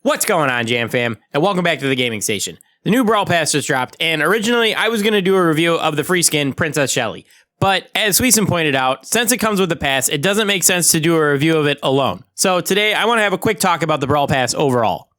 What's going on, Jam Fam? And welcome back to the gaming station. The new Brawl Pass just dropped, and originally I was going to do a review of the free skin, Princess Shelly. But as Sweetson pointed out, since it comes with the pass, it doesn't make sense to do a review of it alone. So today I want to have a quick talk about the Brawl Pass overall.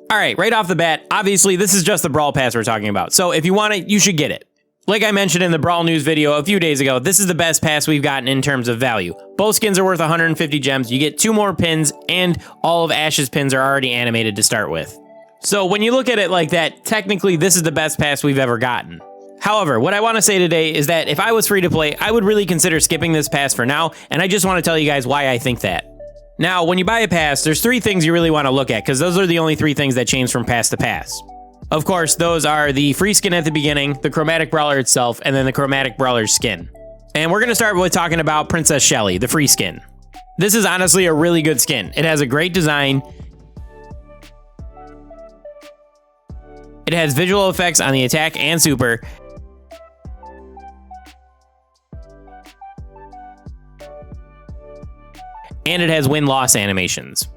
Alright, right off the bat, obviously this is just the Brawl Pass we're talking about. So if you want it, you should get it. Like I mentioned in the Brawl News video a few days ago, this is the best pass we've gotten in terms of value. Both skins are worth 150 gems, you get 2 more pins, and all of Ash's pins are already animated to start with. So when you look at it like that, technically this is the best pass we've ever gotten. However, what I want to say today is that if I was free to play, I would really consider skipping this pass for now, and I just want to tell you guys why I think that. Now, when you buy a pass, there's 3 things you really want to look at, because those are the only 3 things that change from pass to pass. Of course, those are the free skin at the beginning, the chromatic brawler itself, and then the chromatic brawler skin. And we're going to start with talking about Princess Shelly, the free skin. This is honestly a really good skin. It has a great design. It has visual effects on the attack and super. And it has win-loss animations.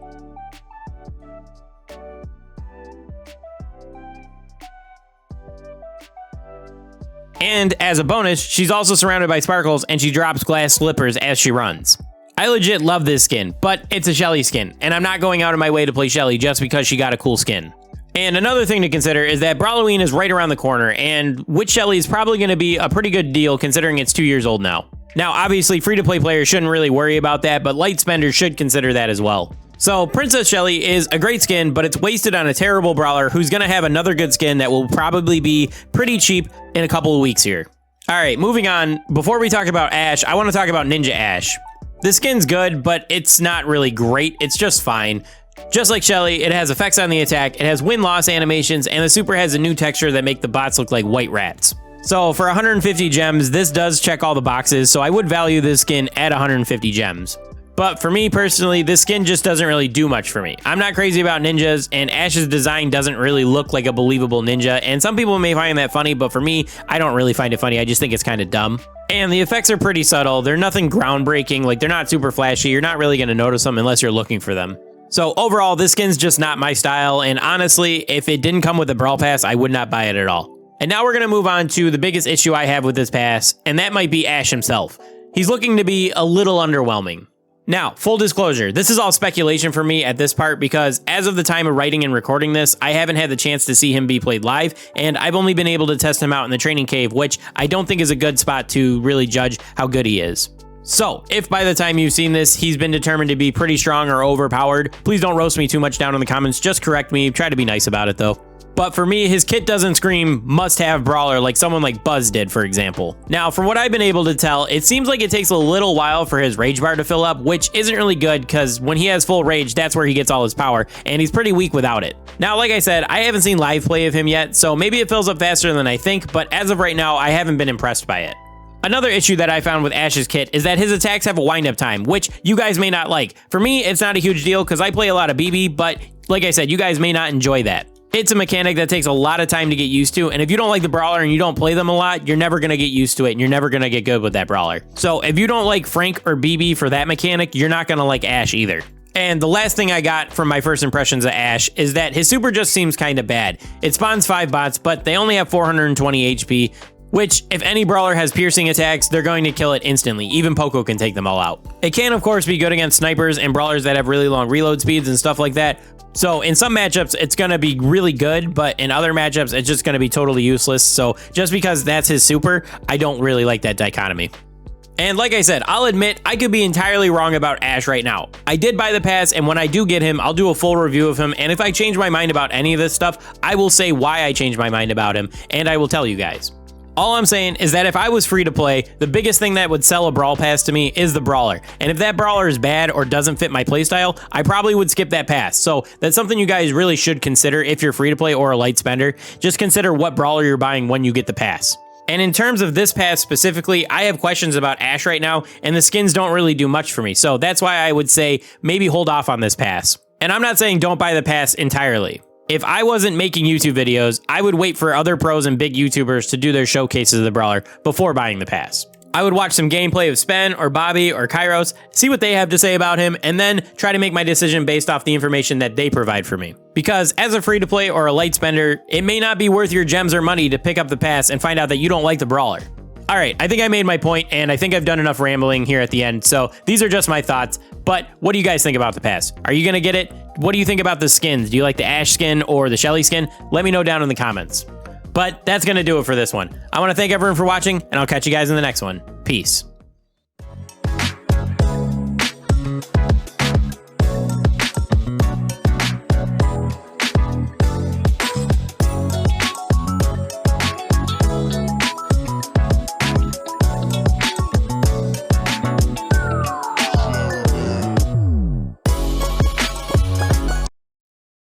And as a bonus, she's also surrounded by sparkles and she drops glass slippers as she runs. I legit love this skin, but it's a Shelly skin, and I'm not going out of my way to play Shelly just because she got a cool skin. And another thing to consider is that Brawloween is right around the corner, and with Shelly is probably going to be a pretty good deal considering it's 2 years old now. Now, obviously, free-to-play players shouldn't really worry about that, but light spenders should consider that as well. So, Princess Shelly is a great skin, but it's wasted on a terrible brawler who's going to have another good skin that will probably be pretty cheap in a couple of weeks here. Alright, moving on. Before we talk about Ash, I want to talk about Ninja Ash. The skin's good, but it's not really great. It's just fine. Just like Shelly, it has effects on the attack, it has win-loss animations, and the super has a new texture that make the bots look like white rats. So, for 150 gems, this does check all the boxes, so I would value this skin at 150 gems. But for me personally, this skin just doesn't really do much for me. I'm not crazy about ninjas, and Ash's design doesn't really look like a believable ninja, and some people may find that funny, but for me, I don't really find it funny. I just think it's kind of dumb. And the effects are pretty subtle. They're nothing groundbreaking, like they're not super flashy. You're not really going to notice them unless you're looking for them. So overall, this skin's just not my style, and honestly, if it didn't come with a Brawl Pass, I would not buy it at all. And now we're going to move on to the biggest issue I have with this pass, and that might be Ash himself. He's looking to be a little underwhelming. Now, full disclosure, this is all speculation for me at this part because as of the time of writing and recording this, I haven't had the chance to see him be played live, and I've only been able to test him out in the training cave, which I don't think is a good spot to really judge how good he is. So, if by the time you've seen this, he's been determined to be pretty strong or overpowered, please don't roast me too much down in the comments, just correct me, try to be nice about it though. But for me, his kit doesn't scream must-have brawler like someone like Buzz did, for example. Now, from what I've been able to tell, it seems like it takes a little while for his rage bar to fill up, which isn't really good because when he has full rage, that's where he gets all his power, and he's pretty weak without it. Now, like I said, I haven't seen live play of him yet, so maybe it fills up faster than I think, but as of right now, I haven't been impressed by it. Another issue that I found with Ash's kit is that his attacks have a wind-up time, which you guys may not like. For me, it's not a huge deal because I play a lot of BB, but like I said, you guys may not enjoy that. It's a mechanic that takes a lot of time to get used to, and if you don't like the brawler and you don't play them a lot, you're never going to get used to it, and you're never going to get good with that brawler. So if you don't like Frank or BB for that mechanic, you're not going to like Ash either. And the last thing I got from my first impressions of Ash is that his super just seems kind of bad. It spawns 5 bots, but they only have 420 HP, which, if any brawler has piercing attacks, they're going to kill it instantly. Even Poco can take them all out. It can, of course, be good against snipers and brawlers that have really long reload speeds and stuff like that. So in some matchups, it's going to be really good, but in other matchups, it's just going to be totally useless. So just because that's his super, I don't really like that dichotomy. And like I said, I'll admit, I could be entirely wrong about Ash right now. I did buy the pass, and when I do get him, I'll do a full review of him, and if I change my mind about any of this stuff, I will say why I changed my mind about him, and I will tell you guys. All I'm saying is that if I was free to play, the biggest thing that would sell a Brawl Pass to me is the Brawler. And if that Brawler is bad or doesn't fit my playstyle, I probably would skip that pass. So that's something you guys really should consider if you're free to play or a light spender. Just consider what Brawler you're buying when you get the pass. And in terms of this pass specifically, I have questions about Ash right now, and the skins don't really do much for me. So that's why I would say maybe hold off on this pass. And I'm not saying don't buy the pass entirely. If I wasn't making YouTube videos, I would wait for other pros and big YouTubers to do their showcases of the Brawler before buying the pass. I would watch some gameplay of Spen or Bobby or Kairos, see what they have to say about him, and then try to make my decision based off the information that they provide for me. Because as a free-to-play or a light spender, it may not be worth your gems or money to pick up the pass and find out that you don't like the brawler. All right, I think I made my point, and I think I've done enough rambling here at the end, so these are just my thoughts. But what do you guys think about the pass? Are you gonna get it? What do you think about the skins? Do you like the Ash skin or the Shelly skin? Let me know down in the comments. But that's gonna do it for this one. I wanna thank everyone for watching, and I'll catch you guys in the next one. Peace.